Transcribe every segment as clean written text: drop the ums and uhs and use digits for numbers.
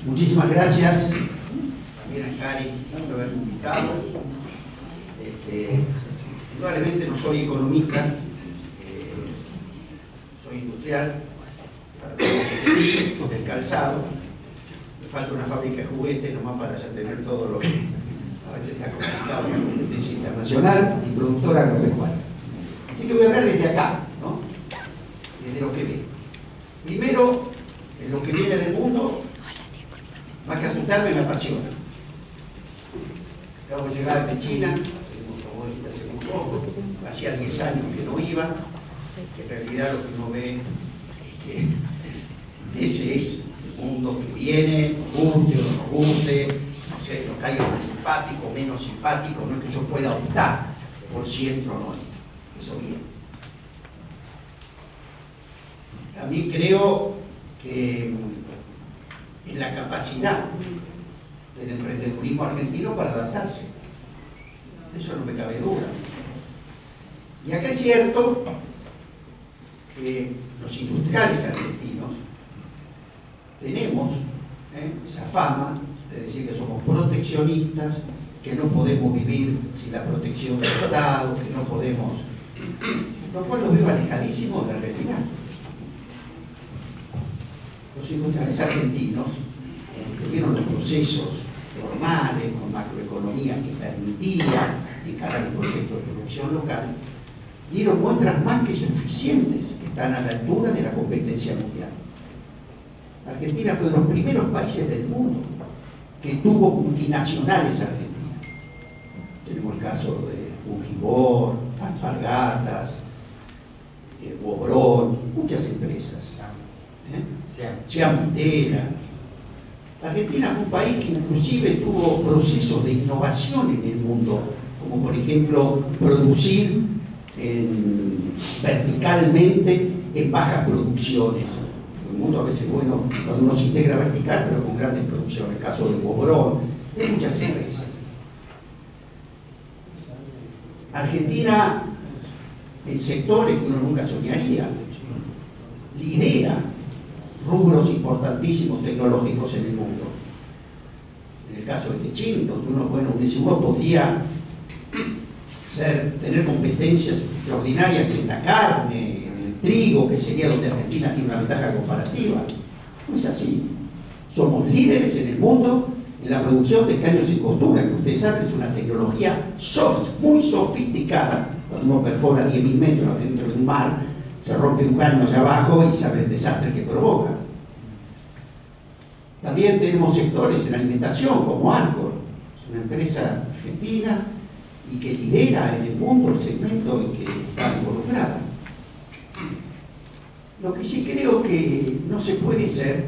Muchísimas gracias también a Cari por haberme invitado. Indudablemente no soy economista, soy industrial, del calzado. Me falta una fábrica de juguetes nomás para ya tener todo lo que a veces está complicado en la competencia internacional, y productora agropecuaria. Así que voy a hablar desde acá, ¿no? Desde lo que veo. Primero, en lo que viene del mundo, más que asustarme, me apasiona. Acabo de llegar de China, como dijiste hace muy poco, hacía 10 años que no iba, que en realidad lo que uno ve es que ese es el mundo que viene, nos guste o no nos guste, no sé, nos caiga más simpático o menos simpático, no es que yo pueda optar por si entro o no entro, eso viene. También creo que en la capacidad del emprendedurismo argentino para adaptarse. De eso no me cabe duda. Y acá es cierto que los industriales argentinos tenemos esa fama de decir que somos proteccionistas, que no podemos vivir sin la protección del Estado, que no podemos, lo cual lo veo alejadísimo de la realidad. Los industriales argentinos tuvieron los procesos normales, con macroeconomía que permitían encarar un proyecto de producción local, dieron muestras más que suficientes que están a la altura de la competencia mundial. Argentina fue de los primeros países del mundo que tuvo multinacionales argentinas. Tenemos el caso de Ungibor, Alpargatas, Bobrón, muchas empresas. Ciampitera. Argentina fue un país que inclusive tuvo procesos de innovación en el mundo, como por ejemplo producir verticalmente en bajas producciones. El mundo a veces es bueno cuando uno se integra vertical, pero con grandes producciones. El caso de Bobrón, de muchas empresas. Argentina, en sectores que uno nunca soñaría, lidera rubros importantísimos tecnológicos en el mundo. En el caso de Techint, donde uno podría tener competencias extraordinarias en la carne, en el trigo, que sería donde Argentina tiene una ventaja comparativa. No es así. Somos líderes en el mundo en la producción de caños en costura, que ustedes saben es una tecnología muy sofisticada. Cuando uno perfora 10.000 metros dentro de un mar, se rompe un caño allá abajo y sabe el desastre que provoca. También tenemos sectores en alimentación como Arcor, es una empresa argentina y que lidera en el mundo el segmento en que está involucrada. Lo que sí creo que no se puede ser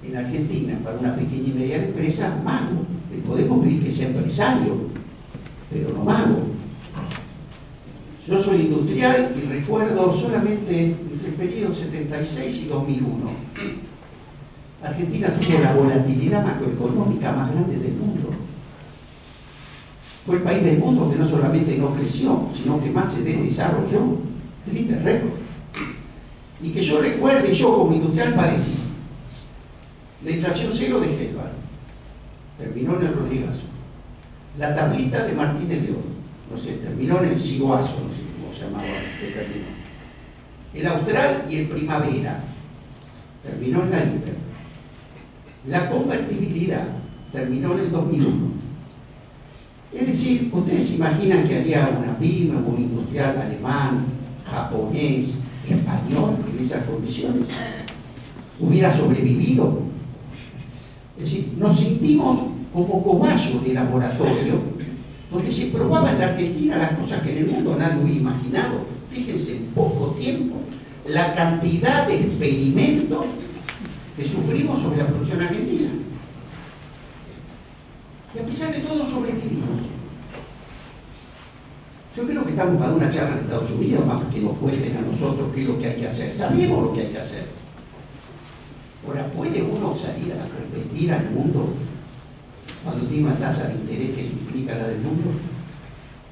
en Argentina para una pequeña y mediana empresa mago. Le podemos pedir que sea empresario, pero no mago. Yo soy industrial y recuerdo solamente entre el periodo 76 y 2001. Argentina tuvo la volatilidad macroeconómica más grande del mundo. Fue el país del mundo que no solamente no creció, sino que más se desarrolló. Triste récord. Y que yo recuerde, yo como industrial padecí. La inflación cero de Gelbar terminó en el Rodrigazo. La tablita de Martínez de Oro, no sé, terminó en el Ciguazo, no sé cómo se llamaba, que terminó. El Austral y el Primavera terminó en la Hiper. La convertibilidad terminó en el 2001. Es decir, ustedes imaginan que haría una pyme o un industrial alemán, japonés, español en esas condiciones. Hubiera sobrevivido. Es decir, nos sentimos como cobayos de laboratorio, donde se probaban en la Argentina las cosas que en el mundo nadie hubiera imaginado. Fíjense, en poco tiempo, la cantidad de experimentos que sufrimos sobre la producción argentina. Y a pesar de todo sobrevivimos. Yo creo que estamos para una charla en Estados Unidos, más que nos cuenten a nosotros qué es lo que hay que hacer. Sabemos lo que hay que hacer. Ahora, ¿puede uno salir a competir al mundo cuando tiene una tasa de interés que duplica la del mundo?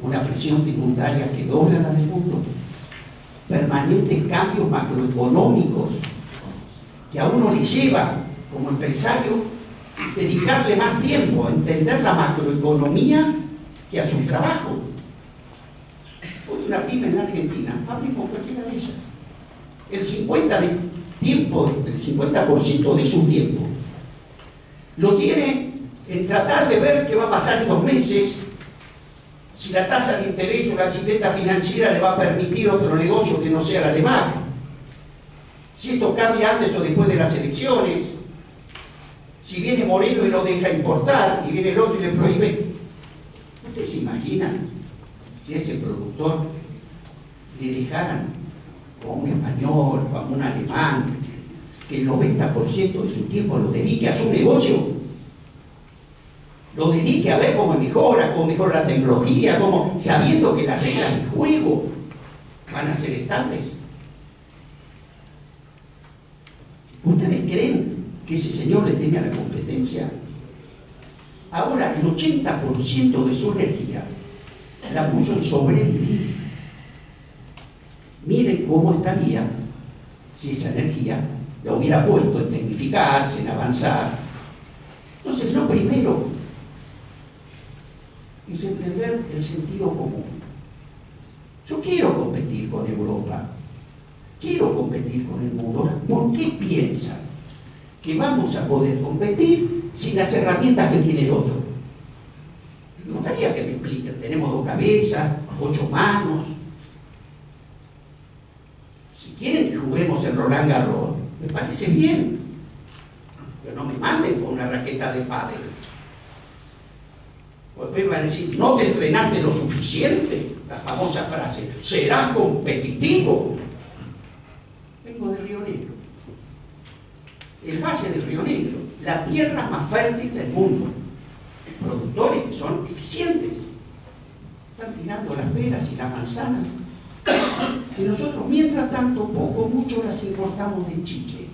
Una presión tributaria que dobla la del mundo. Permanentes cambios macroeconómicos que a uno le lleva como empresario dedicarle más tiempo a entender la macroeconomía que a su trabajo. Una pyme en Argentina, hable con cualquiera de ellas. El 50% de su tiempo lo tiene en tratar de ver qué va a pasar en 2 meses, si la tasa de interés o la bicicleta financiera le va a permitir otro negocio que no sea la LEMAC, si esto cambia antes o después de las elecciones, si viene Moreno y lo deja importar y viene el otro y le prohíbe. ¿Ustedes se imaginan si a ese productor le dejaran, o a un español, o a un alemán, que el 90% de su tiempo lo dedique a su negocio? Lo dedique a ver cómo mejora la tecnología, sabiendo que las reglas del juego van a ser estables. ¿Ustedes creen que ese señor le teme a la competencia? Ahora, el 80% de su energía la puso en sobrevivir. Miren cómo estaría si esa energía la hubiera puesto en tecnificarse, en avanzar. Entonces, lo primero es entender el sentido común. Yo quiero competir con Europa, quiero competir con el mundo. ¿Por qué piensan que vamos a poder competir sin las herramientas que tiene el otro? Me gustaría que me expliquen. Tenemos 2 cabezas, 8 manos. Si quieren que juguemos en Roland Garros, me parece bien, pero no me manden con una raqueta de pádel. Después van a decir, no te entrenaste lo suficiente, la famosa frase, serás competitivo. Vengo de Río Negro, el valle del Río Negro, la tierra más fértil del mundo. Productores que son eficientes, están tirando las peras y las manzanas, y nosotros mientras tanto poco o mucho las importamos de Chile.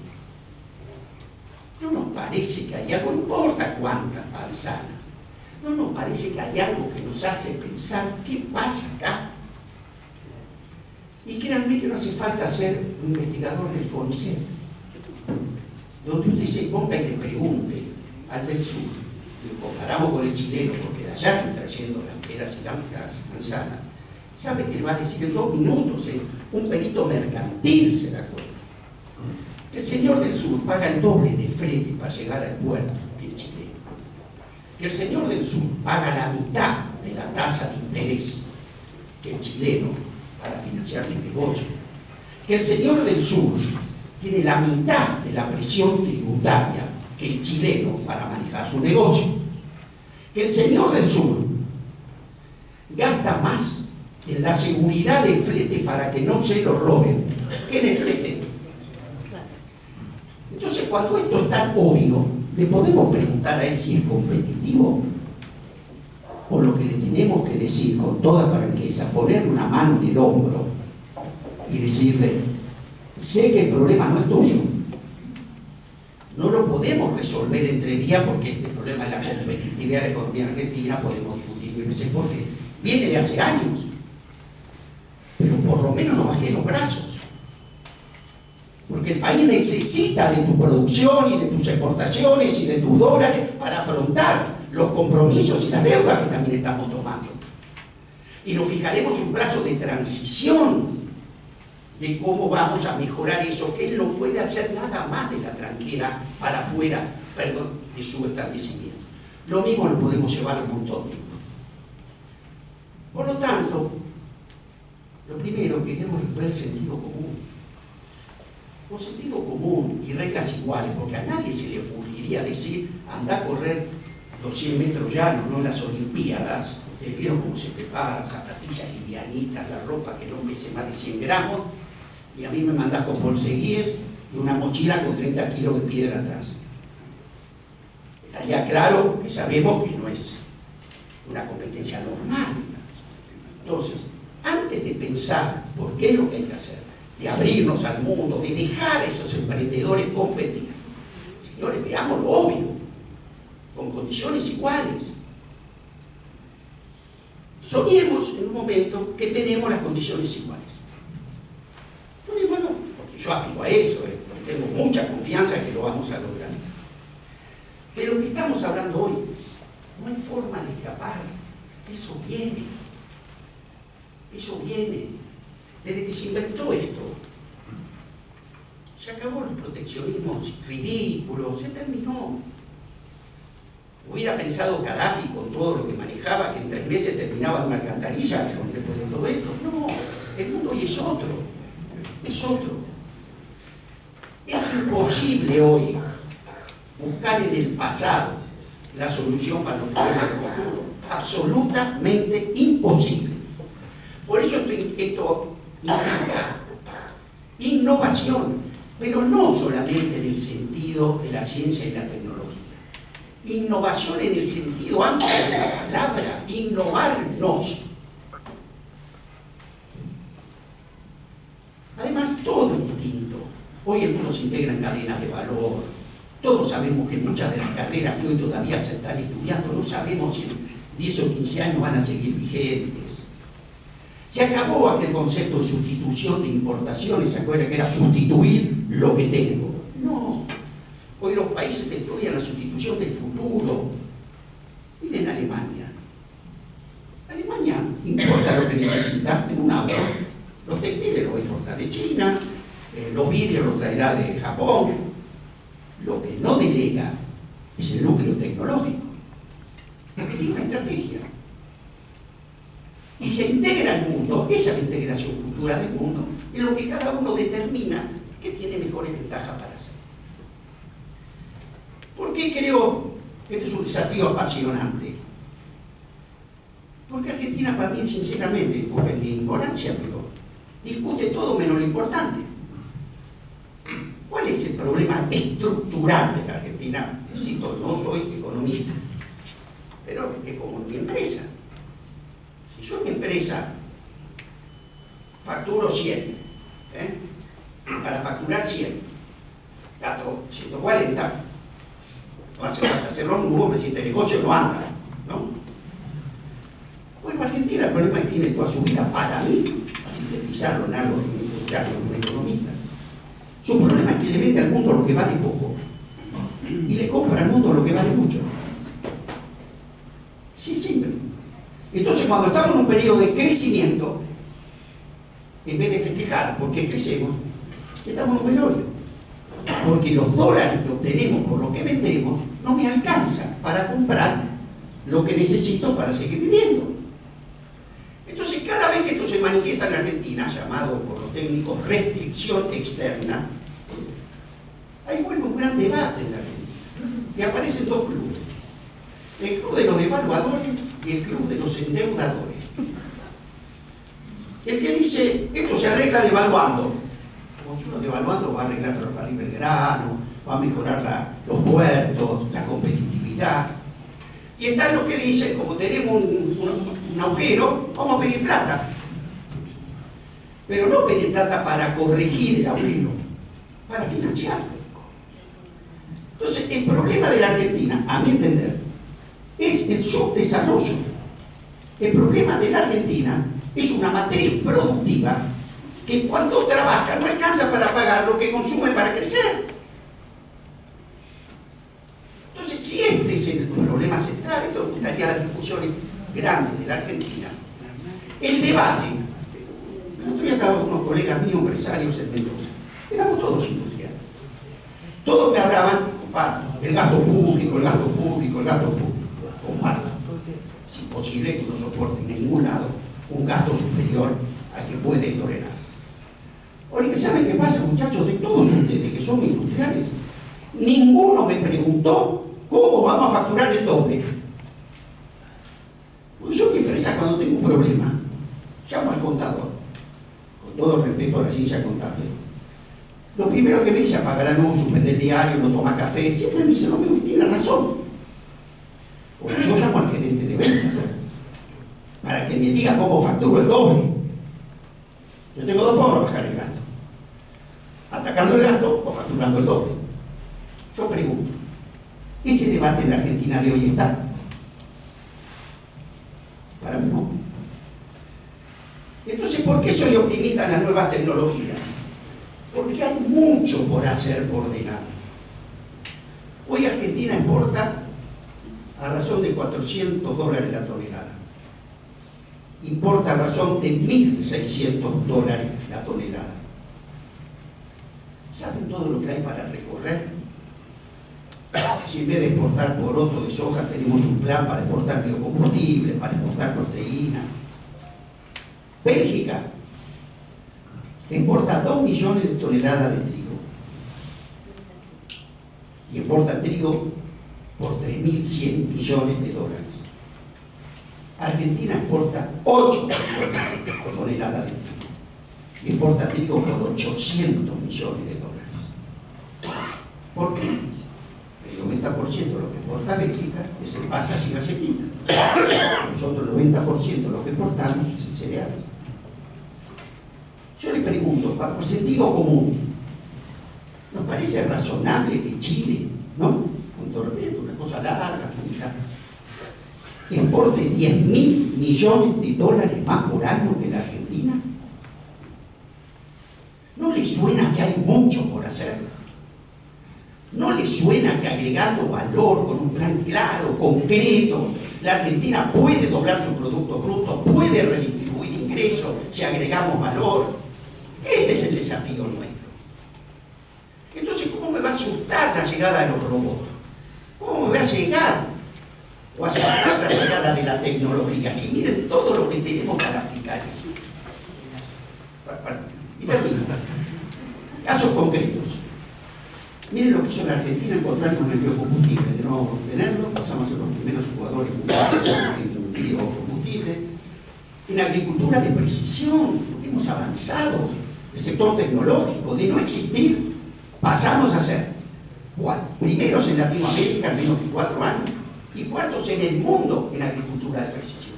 No nos parece que hay algo, no importa cuántas manzanas, no nos parece que hay algo que nos hace pensar qué pasa acá. Y créanme que no hace falta ser un investigador del CONICET, donde usted se ponga y le pregunte al del sur, lo comparamos con el chileno, porque de allá estoy trayendo las peras y las manzanas, sabe que le va a decir en 2 minutos, un perito mercantil se da cuenta, que el señor del sur paga el doble del flete para llegar al puerto que el chileno, que el señor del sur paga la mitad de la tasa de interés que el chileno para financiar su negocio, que el señor del sur tiene la mitad de la presión tributaria que el chileno para manejar su negocio, que el señor del sur gasta más en la seguridad del flete para que no se lo roben que en el flete. Entonces, cuando esto es tan obvio, le podemos preguntar a él si es competitivo, o lo que le tenemos que decir con toda franqueza, ponerle una mano en el hombro y decirle, sé que el problema no es tuyo, no lo podemos resolver entre días, porque este problema de la competitividad de la economía argentina podemos discutir mil veces porque viene de hace años, pero por lo menos no bajé los brazos, porque el país necesita de tu producción y de tus exportaciones y de tus dólares para afrontar los compromisos y las deudas que también estamos tomando. Y nos fijaremos un plazo de transición de cómo vamos a mejorar eso, que él no puede hacer nada más de la tranquera para afuera, perdón, de su establecimiento. Lo mismo lo podemos llevar a un montón de. Por lo tanto, lo primero que debemos recuperar el sentido común. Con sentido común y reglas iguales, porque a nadie se le ocurriría decir, anda a correr 200 metros llanos, no en las Olimpiadas. Ustedes vieron cómo se preparan, zapatillas livianitas, la ropa que no pese más de 100 gramos, y a mí me mandás con bolseguíes y una mochila con 30 kilos de piedra atrás. Estaría claro que sabemos que no es una competencia normal. Entonces, antes de pensar por qué es lo que hay que hacer, de abrirnos al mundo, de dejar a esos emprendedores competir, señores, veamos lo obvio, con condiciones iguales. Soñemos en un momento que tenemos las condiciones iguales. Bueno, porque yo aplico a eso, porque tengo mucha confianza en que lo vamos a lograr. De lo que estamos hablando hoy, no hay forma de escapar. Eso viene. Eso viene. Desde que se inventó esto, se acabó el proteccionismo ridículo, se terminó. Hubiera pensado Gaddafi con todo lo que manejaba, que en 3 meses terminaba en una alcantarilla después de todo esto. No, el mundo hoy es otro. Es otro. Es imposible hoy buscar en el pasado la solución para los problemas del futuro. Absolutamente imposible. Por eso esto implica innovación, pero no solamente en el sentido de la ciencia y la tecnología. Innovación en el sentido amplio de la palabra, innovarnos. Además, todo es distinto. Hoy el mundo se integra en cadenas de valor. Todos sabemos que muchas de las carreras que hoy todavía se están estudiando, no sabemos si en 10 o 15 años van a seguir vigentes. Se acabó aquel concepto de sustitución de importaciones, ¿se acuerdan que era sustituir lo que tengo? No. Hoy los países estudian la sustitución del futuro. Miren Alemania. Alemania importa lo que necesita en un auto. Los textiles los va a importar de China, los vidrios los traerá de Japón. Lo que no delega es el núcleo tecnológico, porque tiene una estrategia. Y se integra el mundo, esa es la integración futura del mundo, en lo que cada uno determina que tiene mejores ventajas para hacer. ¿Por qué creo que este es un desafío apasionante? Porque Argentina, para mí, sinceramente, disculpen mi ignorancia, pero discute todo menos lo importante. ¿Cuál es el problema estructural de la Argentina? Cito, no soy economista, pero es como mi empresa. Si yo en mi empresa facturo 100, para facturar 100, gasto 140, no hace falta hacerlo nuevo, porque si este negocio no anda, ¿no? Bueno, Argentina el problema que tiene toda su vida, para mí, a sintetizarlo en algo industrial, en un economista, su problema es que le vende al mundo lo que vale poco y le compra al mundo lo que vale mucho. Sí, simple. Entonces, cuando estamos en un periodo de crecimiento, en vez de festejar porque crecemos, estamos en un velorio. Porque los dólares que obtenemos por lo que vendemos no me alcanzan para comprar lo que necesito para seguir viviendo. Entonces, cada vez que esto se manifiesta en la Argentina, llamado por los técnicos restricción externa, ahí vuelve un gran debate en la Argentina. Y aparecen 2 clubes. El club de los devaluadores y el club de los endeudadores. El que dice, esto se arregla devaluando. Como si uno devaluando va a arreglar Ferrocarril Belgrano, va a mejorar los puertos, la competitividad. Y están los que dicen, como tenemos un agujero, vamos a pedir plata. Pero no pedir plata para corregir el agujero, para financiarlo. Entonces, el problema de la Argentina, a mi entender, es el subdesarrollo. El problema de la Argentina es una matriz productiva que cuando trabaja no alcanza para pagar lo que consume para crecer. Entonces, si este es el problema central, esto me gustaría las discusiones grandes de la Argentina. El debate. El otro día estaba con unos colegas míos, empresarios en Mendoza. Éramos todos industriales. Todos me hablaban, comparto, el gasto público, el gasto público, el gasto público. Comparto. Es imposible que no soporte en ningún lado un gasto superior al que puede tolerar. Ahora, ¿saben qué pasa, muchachos? De todos ustedes que son industriales, ninguno me preguntó cómo vamos a facturar el doble. Porque yo en mi empresa, cuando tengo un problema, llamo al contador, con todo respeto a la ciencia contable. Lo primero que me dice, apaga la luz, suspende el diario, no toma café, siempre me dice, no me tiene razón. O yo llamo al gerente de ventas, para que me diga cómo facturo el doble. Yo tengo 2 formas de bajar el gasto: atacando el gasto o facturando el doble. Yo pregunto, ¿ese debate en la Argentina de hoy está? Para mí no. Entonces, ¿por qué soy optimista en las nuevas tecnologías? Porque hay mucho por hacer por delante. Hoy Argentina exporta de $400 la tonelada. Importa a razón de $1.600 la tonelada. ¿Saben todo lo que hay para recorrer? Si en vez de exportar poroto de soja tenemos un plan para exportar biocombustible, para exportar proteína. Bélgica exporta 2 millones de toneladas de trigo y exporta trigo por 3.100 millones de dólares. Argentina exporta 8 millones de toneladas de trigo y exporta trigo por 800 millones de dólares. ¿Por qué? El 90% de lo que exporta Bélgica es en pastas y galletitas. Nosotros el 90% de lo que exportamos es en cereales. Yo le pregunto, por sentido común, ¿nos parece razonable que Chile, ¿no? Con todo respeto, una cosa larga, fija, importe 10.000 millones de dólares más por año que la Argentina? ¿No le suena que hay mucho por hacer? ¿No le suena que agregando valor con un plan claro, concreto, la Argentina puede doblar su Producto Bruto, puede redistribuir ingresos si agregamos valor? Este es el desafío nuestro. Entonces, ¿cómo me va a asustar la llegada de los robots? ¿Cómo me va a llegar o asustar la llegada de la tecnología? Si miren todo lo que tenemos para aplicar eso. Y termino. Casos concretos. Miren lo que hizo la Argentina encontrar con el biocombustible. De no tenerlo, pasamos a ser los primeros jugadores mundiales en biocombustible. En agricultura de precisión, porque hemos avanzado. El sector tecnológico, de no existir, pasamos a ser primeros en Latinoamérica en menos de 4 años y cuartos en el mundo en agricultura de precisión.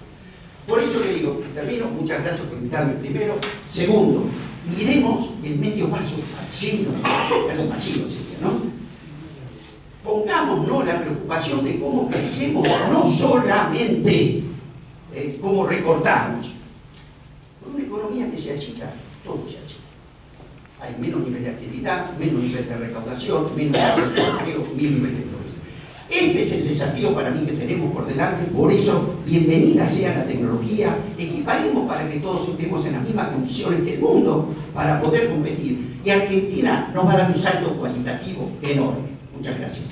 Por eso le digo, termino, muchas gracias por invitarme primero. Segundo, miremos el medio vaso lleno, perdón, vacío sería, ¿no? Pongámonos la preocupación de cómo crecemos, no solamente cómo recortamos. Con una economía que se achica, todo se achica. Hay menos nivel de actividad, menos nivel de recaudación, menos nivel de empleo, menos nivel de progreso. Este es el desafío para mí que tenemos por delante. Por eso, bienvenida sea la tecnología, equiparemos para que todos estemos en las mismas condiciones que el mundo para poder competir. Y Argentina nos va a dar un salto cualitativo enorme. Muchas gracias.